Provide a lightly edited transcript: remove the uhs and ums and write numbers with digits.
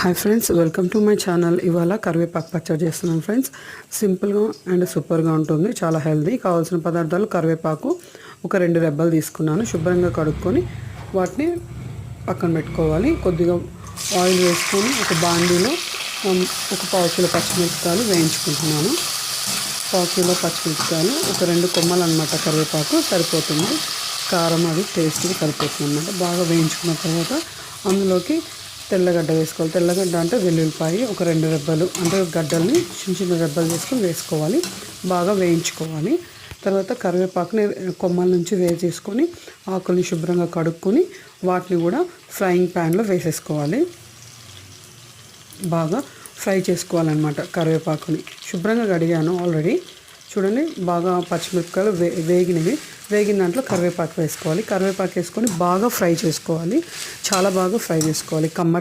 Hi friends, welcome to my channel. ఇవాళ కరివేపాకు పచ్చడి చేస్తున్నాను ఫ్రెండ్స్. సింపుల్గా అండ్ సూపర్గా ఉంటుంది, చాలా హెల్దీ. కావాల్సిన పదార్థాలు కరివేపాకు ఒక 2 రెబ్బలు తీసుకున్నాను. శుభ్రంగా కడుక్కొని వాటిని పక్కన పెట్టుకోవాలి. కొద్దిగా ఆయిల్ వేసుకొని ఒక బాండీలో ఒక 1/4 కిలో పచ్చిమిరపకాయలు వేయించుకుంటున్నాను. 1/4 కిలో పచ్చిమిరపకాయలు, ఒక 2 కొమ్మలు అనమాట కరివేపాకు సరిపోతుంది. కారం అది టేస్ట్గా సరిపోతుంది అనమాట. బాగా వేయించుకున్న తర్వాత అందులోకి తెల్లగడ్డ వేసుకోవాలి. తెల్లగడ్డ అంటే వెల్లుల్లిపాయ ఒక 2 రెబ్బలు, అంటే గడ్డల్ని చిన్న చిన్న రెబ్బలు చేసుకొని వేసుకోవాలి. బాగా వేయించుకోవాలి. తర్వాత కరివేపాకుని కొమ్మల నుంచి వేసేసుకొని ఆకుల్ని శుభ్రంగా కడుక్కొని వాటిని కూడా ఫ్రైయింగ్ ప్యాన్లో వేసేసుకోవాలి. బాగా ఫ్రై చేసుకోవాలన్నమాట. కరివేపాకుని శుభ్రంగా కడిగాను ఆల్రెడీ. చూడండి, బాగా పచ్చిమిరపకాయలు వేగిన దాంట్లో కరివేపాకు వేసుకోవాలి. కరివేపాకు వేసుకొని బాగా ఫ్రై చేసుకోవాలి. చాలా బాగా ఫ్రై చేసుకోవాలి.